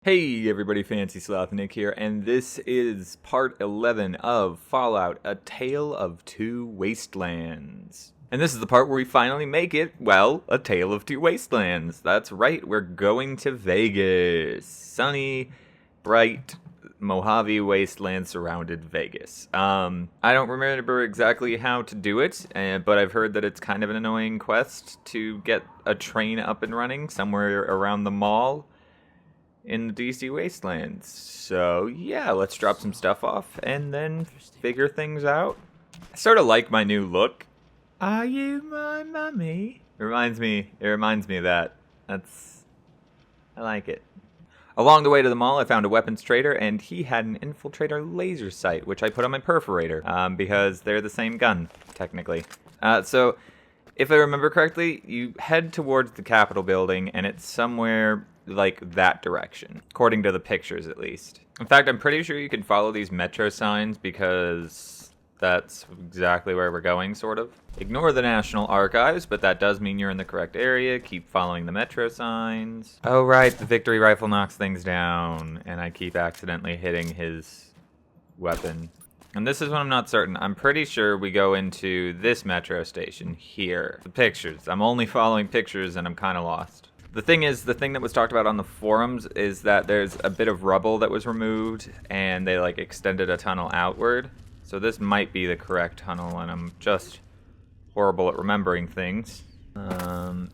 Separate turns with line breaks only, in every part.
Hey everybody, Fancy Sloth Nick here, and this is part 11 of Fallout, A Tale of Two Wastelands. And this is the part where we finally make it, well, A Tale of Two Wastelands. That's right, we're going to Vegas. Sunny, bright, Mojave Wasteland surrounded Vegas. I don't remember exactly how to do it, but I've heard that it's kind of an annoying quest to get a train up and running somewhere around the mall in the DC Wastelands. So yeah, let's drop some stuff off and then figure things out. I sort of like my new look. Are you my mummy? It reminds me of that. I like it. Along the way to the mall, I found a weapons trader, and he had an infiltrator laser sight, which I put on my perforator, because they're the same gun, technically. So, if I remember correctly, you head towards the Capitol building, and it's somewhere like that direction, according to the pictures at least. In fact, I'm pretty sure you can follow these metro signs because that's exactly where we're going, sort of. Ignore the National Archives, but that does mean you're in the correct area. Keep following the metro signs. Oh right, the victory rifle knocks things down, and I keep accidentally hitting his weapon. And this is what I'm not certain. I'm pretty sure we go into this metro station here. The pictures. I'm only following pictures and I'm kind of lost. The thing is, the thing that was talked about on the forums is that there's a bit of rubble that was removed and they like extended a tunnel outward. So this might be the correct tunnel and I'm just horrible at remembering things.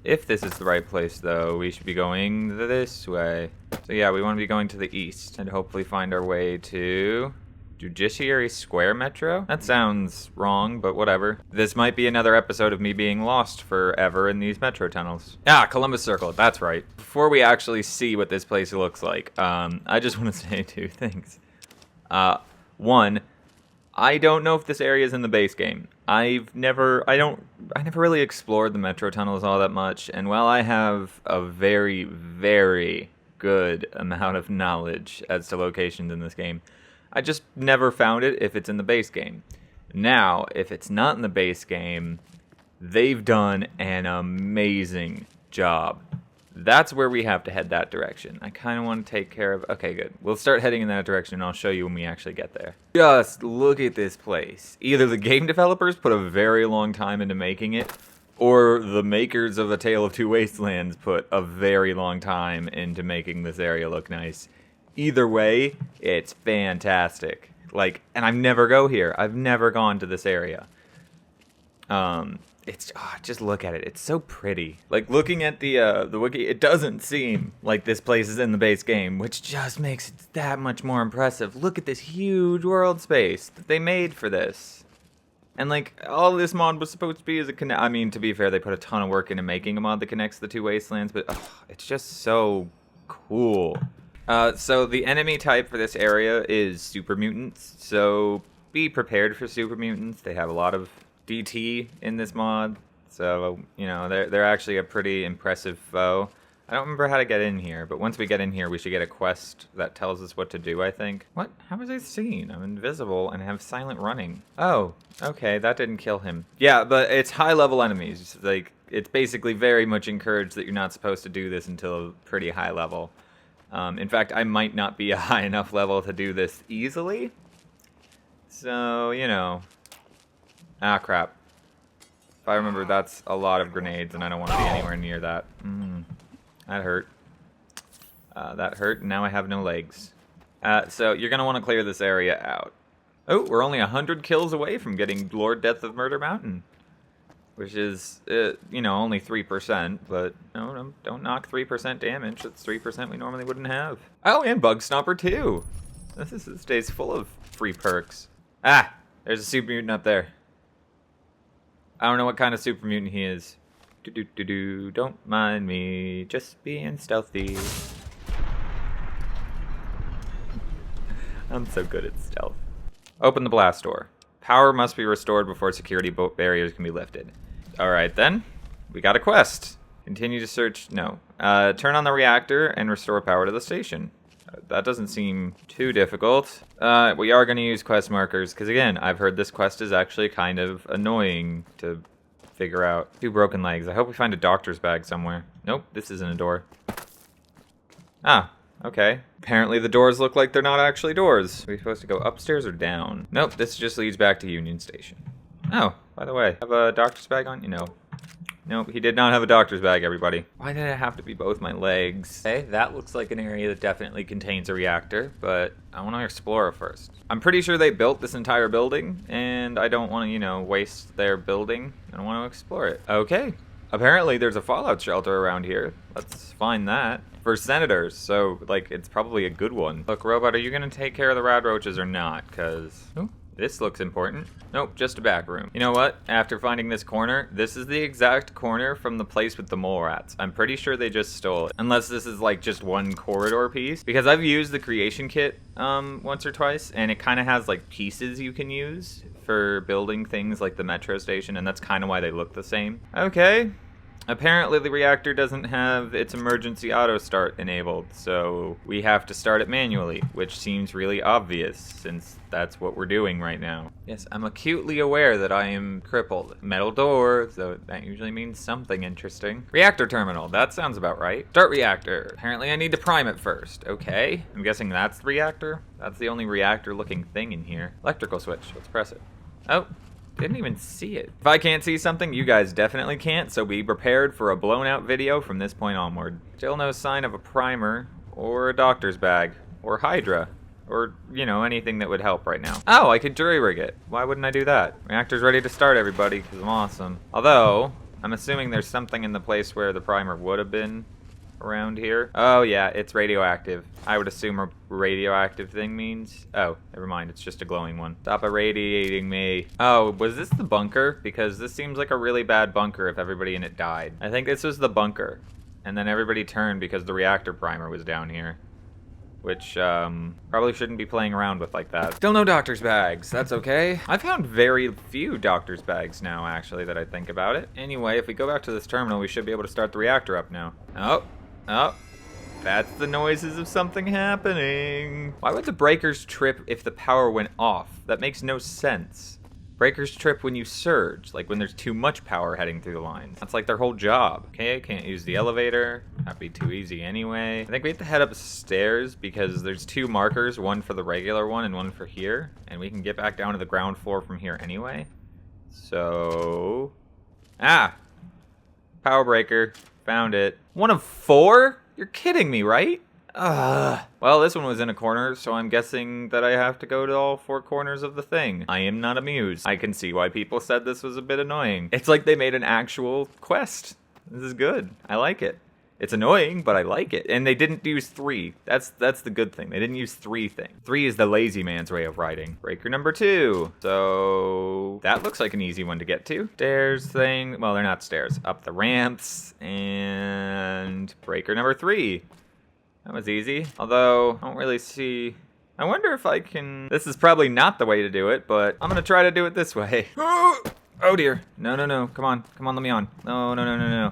If this is the right place though, we should be going this way. So yeah, we want to be going to the east and hopefully find our way to Judiciary Square Metro? That sounds wrong, but whatever. This might be another episode of me being lost forever in these metro tunnels. Ah, Columbus Circle, that's right. Before we actually see what this place looks like, I just want to say two things. One, I don't know if this area is in the base game. I never really explored the metro tunnels all that much, and while I have a very, very good amount of knowledge as to locations in this game, I just never found it if it's in the base game. Now, if it's not in the base game, they've done an amazing job. That's where we have to head that direction. I kind of want to take care of... Okay, good. We'll start heading in that direction, and I'll show you when we actually get there. Just look at this place. Either the game developers put a very long time into making it, or the makers of A Tale of Two Wastelands put a very long time into making this area look nice. Either way, it's fantastic. Like, and I've never go here. I've never gone to this area. Just look at it. It's so pretty. Like, looking at the wiki, it doesn't seem like this place is in the base game, which just makes it that much more impressive. Look at this huge world space that they made for this. And, like, all this mod was supposed to be is I mean, to be fair, they put a ton of work into making a mod that connects the two wastelands, but it's just so cool. So the enemy type for this area is super mutants, so be prepared for super mutants. They have a lot of DT in this mod, so, you know, they're actually a pretty impressive foe. I don't remember how to get in here, but once we get in here, we should get a quest that tells us what to do, I think. What? How was I seen? I'm invisible and have silent running. Oh, okay, that didn't kill him. Yeah, but it's high-level enemies. Like, it's basically very much encouraged that you're not supposed to do this until a pretty high level. In fact, I might not be a high enough level to do this easily. So, you know. Ah, crap. If I remember, that's a lot of grenades, and I don't want to be anywhere near that. That hurt. That hurt, and now I have no legs. So, you're going to want to clear this area out. Oh, we're only 100 kills away from getting Lord Death of Murder Mountain. Which is, you know, only 3%, but no, don't knock 3% damage. That's 3% we normally wouldn't have. Oh, and Bug Stomper too. This stays full of free perks. Ah, there's a super mutant up there. I don't know what kind of super mutant he is. Don't mind me, just being stealthy. I'm so good at stealth. Open the blast door. Power must be restored before security barriers can be lifted. Alright then, we got a quest. Continue to search, no. Turn on the reactor and restore power to the station. That doesn't seem too difficult. We are going to use quest markers, because again, I've heard this quest is actually kind of annoying to figure out. 2 broken legs. I hope we find a doctor's bag somewhere. Nope, this isn't a door. Ah, Okay. Apparently the doors look like they're not actually doors. Are we supposed to go upstairs or down? Nope, this just leads back to Union Station. Oh, by the way, have a doctor's bag on you? No. Nope, he did not have a doctor's bag, everybody. Why did it have to be both my legs? Okay, that looks like an area that definitely contains a reactor, but I want to explore it first. I'm pretty sure they built this entire building, and I don't want to, you know, waste their building. I want to explore it. Okay, apparently there's a fallout shelter around here. Let's find that. For senators, so, like, it's probably a good one. Look, robot, are you going to take care of the rad roaches or not? Because... this looks important. Nope, just a back room. You know what? After finding this corner, this is the exact corner from the place with the mole rats. I'm pretty sure they just stole it. Unless this is like just one corridor piece. Because I've used the creation kit once or twice, and it kind of has like pieces you can use for building things like the metro station, and that's kind of why they look the same. Okay. Apparently the reactor doesn't have its emergency auto start enabled, so we have to start it manually, which seems really obvious since that's what we're doing right now. Yes, I'm acutely aware that I am crippled. Metal door, so that usually means something interesting. Reactor terminal, that sounds about right. Start reactor. Apparently I need to prime it first. Okay, I'm guessing that's the reactor? That's the only reactor looking thing in here. Electrical switch, let's press it. Oh. Didn't even see it. If I can't see something, you guys definitely can't, so be prepared for a blown out video from this point onward. Still no sign of a primer, or a doctor's bag, or Hydra, or, you know, anything that would help right now. Oh, I could jury rig it. Why wouldn't I do that? Reactor's ready to start, everybody, because I'm awesome. Although, I'm assuming there's something in the place where the primer would have been around here. Oh yeah, it's radioactive. I would assume a radioactive thing means... oh, never mind, it's just a glowing one. Stop irradiating me. Oh, was this the bunker? Because this seems like a really bad bunker if everybody in it died. I think this was the bunker. And then everybody turned because the reactor primer was down here. Which, probably shouldn't be playing around with like that. Still no doctor's bags, that's okay. I found very few doctor's bags now, actually, that I think about it. Anyway, if we go back to this terminal, we should be able to start the reactor up now. Oh, that's the noises of something happening. Why would the breakers trip if the power went off? That makes no sense. Breakers trip when you surge, like when there's too much power heading through the lines. That's like their whole job. Okay, can't use the elevator. That'd be too easy anyway. I think we have to head upstairs because there's two markers, one for the regular one and one for here. And we can get back down to the ground floor from here anyway. So... ah! Power breaker. Found it. 1 of 4? You're kidding me, right? Ugh. Well, this one was in a corner, so I'm guessing that I have to go to all 4 corners of the thing. I am not amused. I can see why people said this was a bit annoying. It's like they made an actual quest. This is good. I like it. It's annoying, but I like it. And they didn't use 3. That's the good thing. They didn't use 3 things. 3 is the lazy man's way of writing. Breaker number 2. So that looks like an easy one to get to. Stairs thing. Well, they're not stairs. Up the ramps. And breaker number 3. That was easy. Although, I don't really see... I wonder if I can... this is probably not the way to do it, but I'm going to try to do it this way. Oh, dear. No. Come on, let me on. No.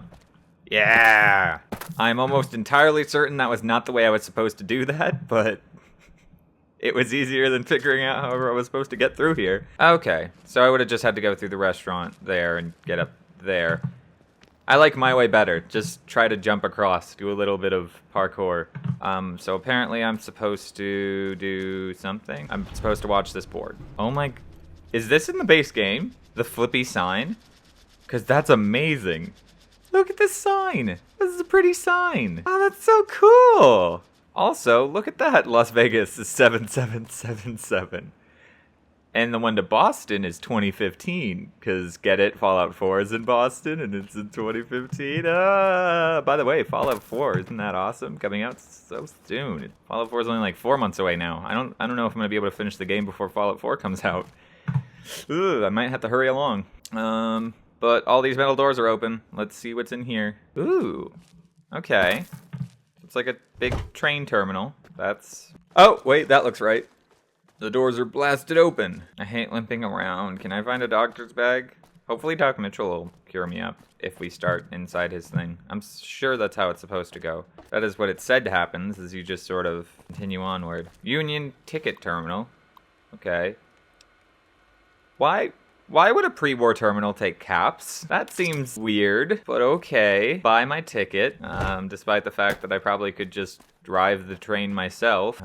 Yeah! I'm almost entirely certain that was not the way I was supposed to do that, but it was easier than figuring out however I was supposed to get through here. Okay, so I would have just had to go through the restaurant there and get up there. I like my way better. Just try to jump across, do a little bit of parkour. So apparently I'm supposed to do something. I'm supposed to watch this board. Oh my... is this in the base game? The flippy sign? Because that's amazing. Look at this sign. This is a pretty sign. Oh, that's so cool. Also, look at that. Las Vegas is 7777. And the one to Boston is 2015. Because, get it, Fallout 4 is in Boston and it's in 2015. By the way, Fallout 4, isn't that awesome? Coming out so soon. Fallout 4 is only like 4 months away now. I don't know if I'm going to be able to finish the game before Fallout 4 comes out. I might have to hurry along. But all these metal doors are open. Let's see what's in here. Ooh. Okay. Looks like a big train terminal. That's... oh, wait, that looks right. The doors are blasted open. I hate limping around. Can I find a doctor's bag? Hopefully Doc Mitchell will cure me up if we start inside his thing. I'm sure that's how it's supposed to go. That is what it said happens, is you just sort of continue onward. Union ticket terminal. Okay. Why Why would a pre-war terminal take caps? That seems weird, but okay. Buy my ticket, despite the fact that I probably could just drive the train myself.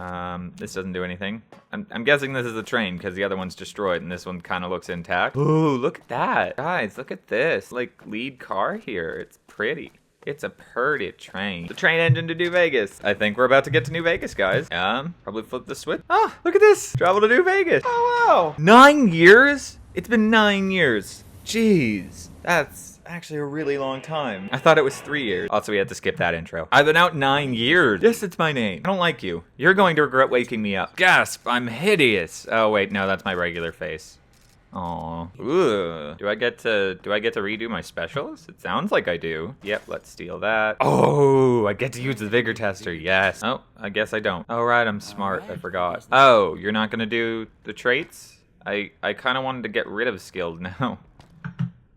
This doesn't do anything. I'm guessing this is the train because the other one's destroyed and this one kind of looks intact. Ooh, look at that. Guys, look at this. Like, lead car here. It's pretty. It's a pretty train. The train engine to New Vegas. I think we're about to get to New Vegas, guys. Probably flip the switch. Oh, look at this. Travel to New Vegas. Oh, wow. 9 years? It's been 9 years. Jeez. That's actually a really long time. I thought it was 3 years. Also, we had to skip that intro. I've been out 9 years. Yes, it's my name. I don't like you. You're going to regret waking me up. Gasp, I'm hideous. Oh, wait, no, that's my regular face. Aw. Ooh. Do I get to redo my specials? It sounds like I do. Yep, let's steal that. Oh, I get to use the vigor tester. Yes. Oh, I guess I don't. Oh, right, I'm smart. I forgot. Oh, you're not gonna do the traits? I kind of wanted to get rid of skilled now.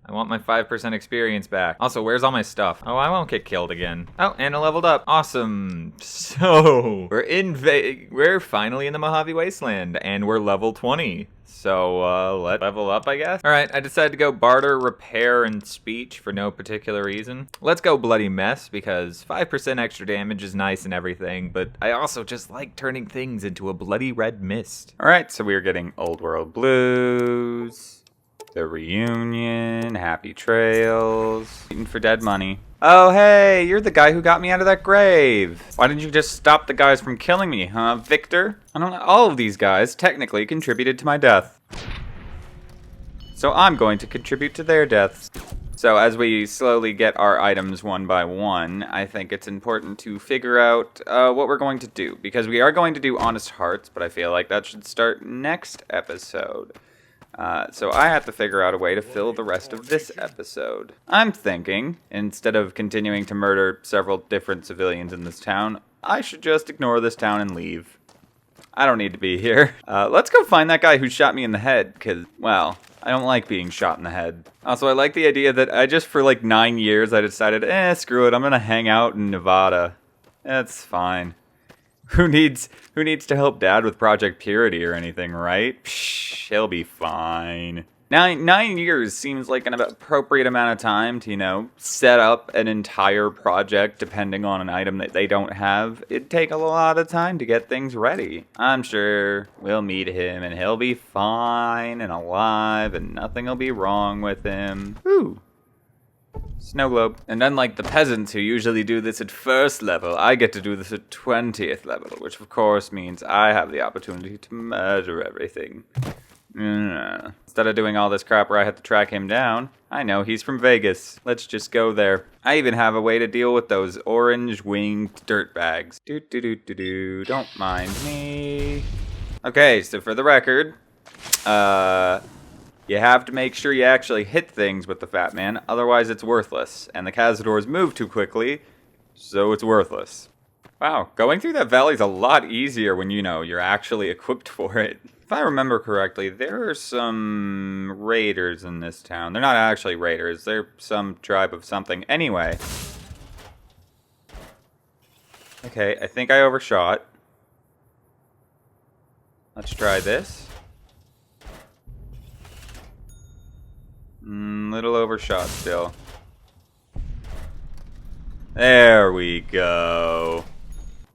I want my 5% experience back. Also, where's all my stuff? Oh, I won't get killed again. Oh, and I leveled up. Awesome. So, we're finally in the Mojave Wasteland, and we're level 20. So, let's level up, I guess. All right, I decided to go barter, repair, and speech for no particular reason. Let's go bloody mess, because 5% extra damage is nice and everything, but I also just like turning things into a bloody red mist. All right, so we're getting Old World Blues. The reunion, happy trails, eating for dead money. Oh, hey, you're the guy who got me out of that grave. Why didn't you just stop the guys from killing me, huh, Victor? I don't know, all of these guys technically contributed to my death. So I'm going to contribute to their deaths. So as we slowly get our items one by one, I think it's important to figure out what we're going to do. Because we are going to do Honest Hearts, but I feel like that should start next episode. So I have to figure out a way to fill the rest of this episode. I'm thinking, instead of continuing to murder several different civilians in this town, I should just ignore this town and leave. I don't need to be here. Let's go find that guy who shot me in the head, because, well, I don't like being shot in the head. Also, I like the idea that I just, for like 9 years, I decided, screw it, I'm gonna hang out in Nevada. That's fine. Who needs to help Dad with Project Purity or anything, right? Psh, he'll be fine. 9 years seems like an appropriate amount of time to, you know, set up an entire project depending on an item that they don't have. It'd take a lot of time to get things ready. I'm sure we'll meet him and he'll be fine and alive and nothing will be wrong with him. Whew. Snow globe. And unlike the peasants who usually do this at first level, I get to do this at 20th level, which of course means I have the opportunity to murder everything. Instead of doing all this crap where I have to track him down, I know he's from Vegas. Let's just go there. I even have a way to deal with those orange-winged dirtbags. Don't mind me. Okay, so for the record, you have to make sure you actually hit things with the Fat Man, otherwise it's worthless. And the Cazadors move too quickly, so it's worthless. Wow, going through that valley's a lot easier when, you know, you're actually equipped for it. If I remember correctly, there are some raiders in this town. They're not actually raiders, they're some tribe of something. Anyway. Okay, I think I overshot. Let's try this. Little overshot still. There we go.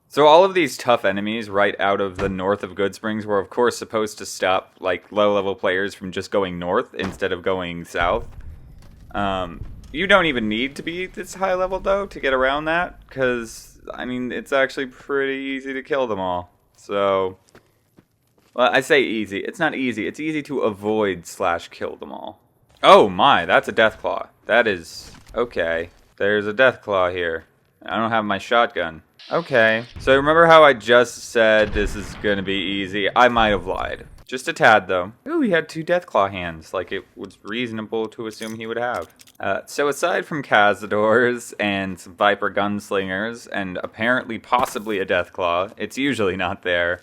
So all of these tough enemies right out of the north of Good Springs were of course supposed to stop like low-level players from just going north instead of going south. You don't even need to be this high level though to get around that, because I mean it's actually pretty easy to kill them all. So, well, I say easy. It's not easy. It's easy to avoid / kill them all. Oh my, that's a Deathclaw. That is... okay. There's a Deathclaw here. I don't have my shotgun. Okay. So remember how I just said this is gonna be easy? I might have lied. Just a tad, though. Ooh, he had 2 Deathclaw hands, like it was reasonable to assume he would have. So aside from Cazadors and some Viper Gunslingers, and apparently possibly a Deathclaw, it's usually not there.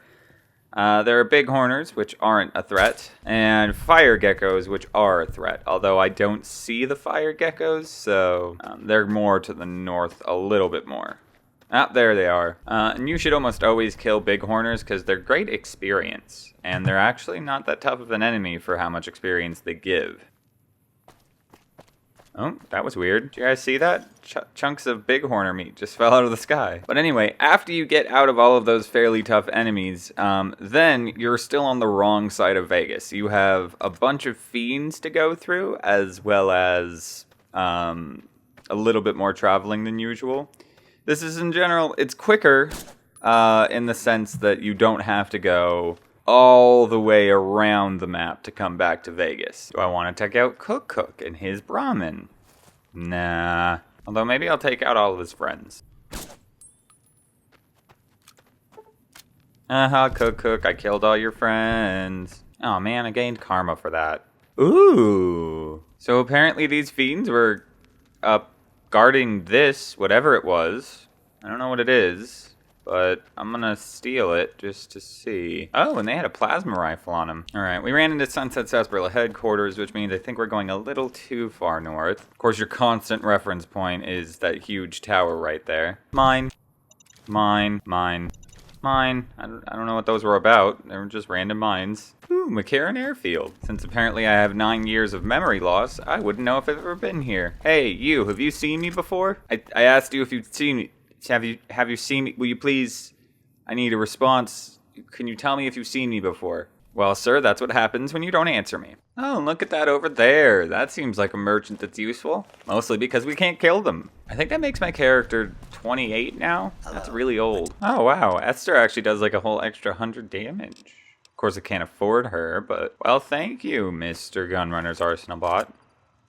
There are Bighorners, which aren't a threat, and Fire Geckos, which are a threat, although I don't see the Fire Geckos, so they're more to the north a little bit more. Ah, there they are. And you should almost always kill bighorners because they're great experience. And they're actually not that tough of an enemy for how much experience they give. Oh, that was weird. Did you guys see that? Chunks of bighorner meat just fell out of the sky. But anyway, after you get out of all of those fairly tough enemies, then you're still on the wrong side of Vegas. You have a bunch of fiends to go through, as well as a little bit more traveling than usual. This is, in general, it's quicker in the sense that you don't have to go all the way around the map to come back to Vegas. Do I want to take out Cook and his Brahmin? Nah. Although maybe I'll take out all of his friends. Cook, I killed all your friends. Oh man, I gained karma for that. Ooh. So apparently these fiends were guarding this, whatever it was. I don't know what it is. But I'm gonna steal it just to see. Oh, and they had a plasma rifle on them. All right, we ran into Sunset Sarsaparilla headquarters, which means I think we're going a little too far north. Of course, your constant reference point is that huge tower right there. Mine. I don't know what those were about. They were just random mines. Ooh, McCarran Airfield. Since apparently I have 9 years of memory loss, I wouldn't know if I've ever been here. Hey, you, have you seen me before? I asked you if you'd seen me. Have you seen me? Will you please? I need a response. Can you tell me if you've seen me before? Well, sir, that's what happens when you don't answer me. Oh, look at that over there. That seems like a merchant that's useful. Mostly because we can't kill them. I think that makes my character 28 now. That's really old. Oh, wow. Esther actually does like a whole extra 100 damage. Of course, I can't afford her, but... Well, thank you, Mr. Gunrunner's Arsenal Bot.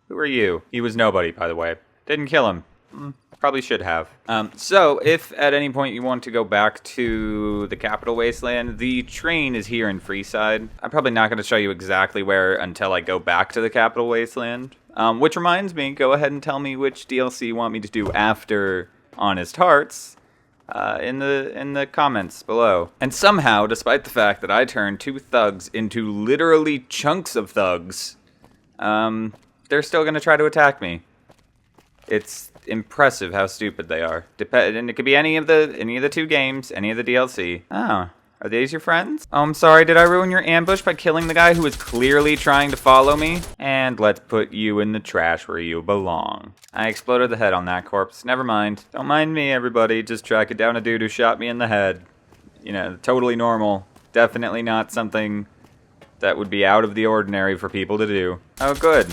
Who are you? He was nobody, by the way. Didn't kill him. Probably should have. So, if at any point you want to go back to the capital wasteland, the train is here in Freeside. I'm probably not going to show you exactly where until I go back to the capital wasteland. Which reminds me, go ahead and tell me which DLC you want me to do after Honest Hearts in the comments below. And somehow, despite the fact that I turned 2 thugs into literally chunks of thugs, they're still going to try to attack me. It's impressive how stupid they are. And it could be any of the 2 games, any of the DLC. Oh, are these your friends? Oh, I'm sorry, did I ruin your ambush by killing the guy who was clearly trying to follow me? And let's put you in the trash where you belong. I exploded the head on that corpse. Never mind. Don't mind me, everybody. Just tracking down a dude who shot me in the head. You know, totally normal. Definitely not something that would be out of the ordinary for people to do. Oh, good.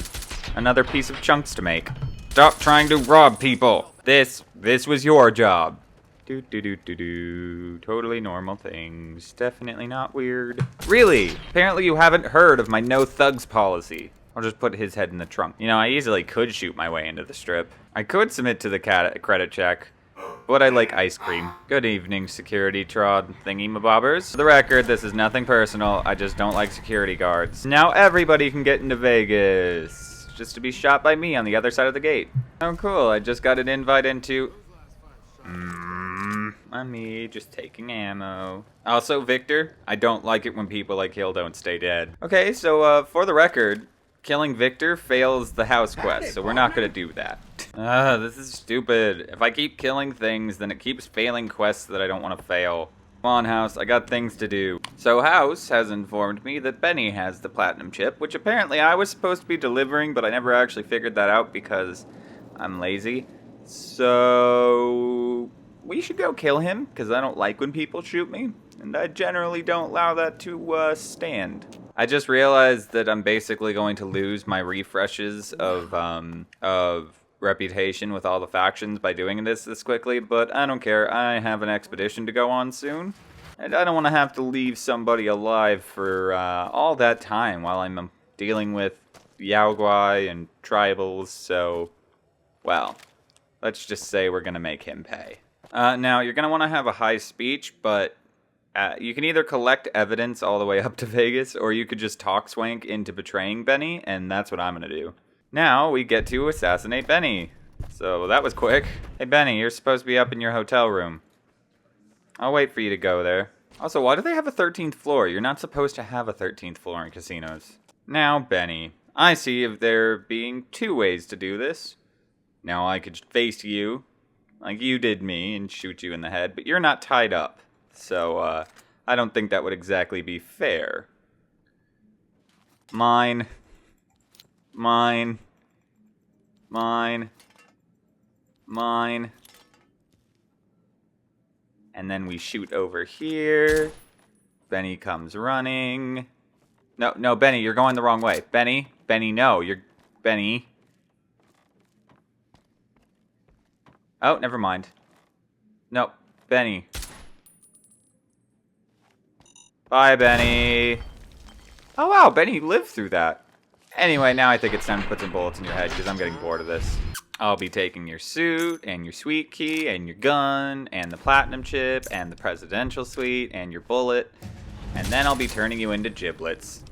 Another piece of chunks to make. Stop trying to rob people. This was your job. Totally normal things. Definitely not weird. Really? Apparently you haven't heard of my no thugs policy. I'll just put his head in the trunk. You know, I easily could shoot my way into the strip. I could submit to the credit check, but I like ice cream. Good evening, security trod thingy-mabobbers. For the record, this is nothing personal. I just don't like security guards. Now everybody can get into Vegas. Just to be shot by me on the other side of the gate. Oh, cool. I just got an invite into... me just taking ammo. Also, Victor, I don't like it when people I kill don't stay dead. Okay, so, for the record, killing Victor fails the house quest, so we're not gonna do that. This is stupid. If I keep killing things, then it keeps failing quests that I don't want to fail. Come on, House, I got things to do. So House has informed me that Benny has the platinum chip, which apparently I was supposed to be delivering, but I never actually figured that out because I'm lazy. So we should go kill him, because I don't like when people shoot me, and I generally don't allow that to stand. I just realized that I'm basically going to lose my refreshes of reputation with all the factions by doing this quickly, but I don't care. I have an expedition to go on soon, and I don't want to have to leave somebody alive for all that time while I'm dealing with Yaoguai and tribals, so, well, let's just say we're going to make him pay. Now, you're going to want to have a high speech, but you can either collect evidence all the way up to Vegas, or you could just talk Swank into betraying Benny, and that's what I'm going to do. Now we get to assassinate Benny. So that was quick. Hey Benny, you're supposed to be up in your hotel room. I'll wait for you to go there. Also, why do they have a 13th floor? You're not supposed to have a 13th floor in casinos. Now, Benny, I see if there being 2 ways to do this. Now I could face you, like you did me, and shoot you in the head, but you're not tied up. So, I don't think that would exactly be fair. Mine. Mine. Mine. Mine. And then we shoot over here. Benny comes running. No, Benny, you're going the wrong way. Benny, no, you're... Benny. Oh, never mind. Nope, Benny. Bye, Benny. Oh, wow, Benny lived through that. Anyway, now I think it's time to put some bullets in your head, because I'm getting bored of this. I'll be taking your suit, and your sweet key, and your gun, and the platinum chip, and the presidential suite, and your bullet. And then I'll be turning you into giblets.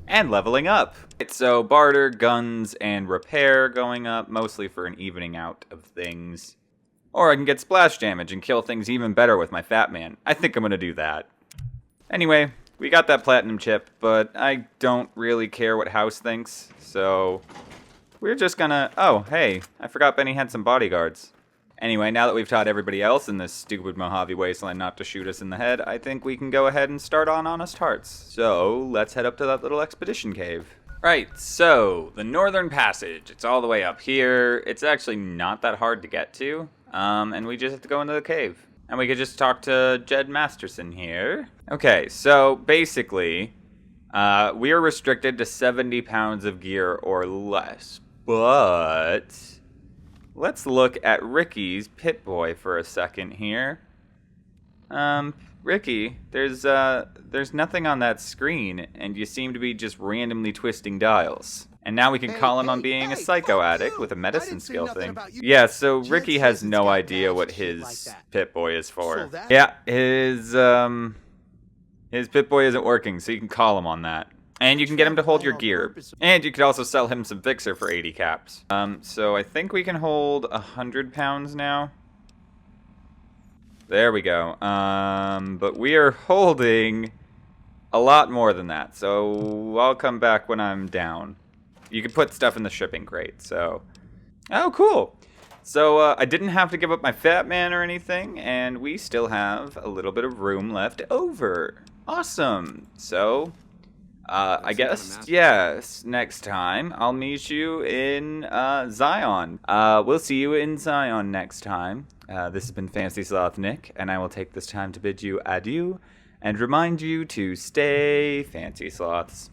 And leveling up. So barter, guns, and repair going up, mostly for an evening out of things. Or I can get splash damage and kill things even better with my Fat Man. I think I'm gonna do that. Anyway, we got that platinum chip, but I don't really care what House thinks, so we're just gonna... Oh, hey, I forgot Benny had some bodyguards. Anyway, now that we've taught everybody else in this stupid Mojave Wasteland not to shoot us in the head, I think we can go ahead and start on Honest Hearts. So, let's head up to that little expedition cave. Right, so, the Northern Passage. It's all the way up here. It's actually not that hard to get to, and we just have to go into the cave. And we could just talk to Jed Masterson here. Okay, so, basically, we are restricted to 70 pounds of gear or less, but... Let's look at Ricky's Pip-Boy for a second here. Ricky, there's nothing on that screen, and you seem to be just randomly twisting dials. And now we can call him on being a psycho addict with a medicine skill thing. Yeah, so Ricky has no idea what his Pip-Boy is for. Yeah, his Pip-Boy isn't working, so you can call him on that. And you can get him to hold your gear. And you could also sell him some Fixer for 80 caps. So I think we can hold 100 pounds now. There we go. But we are holding a lot more than that. So I'll come back when I'm down. You can put stuff in the shipping crate, so... Oh, cool. So I didn't have to give up my Fat Man or anything, and we still have a little bit of room left over. Awesome. So... I guess, yes, next time I'll meet you in Zion. We'll see you in Zion next time. This has been Fancy Sloth Nick, and I will take this time to bid you adieu and remind you to stay fancy sloths.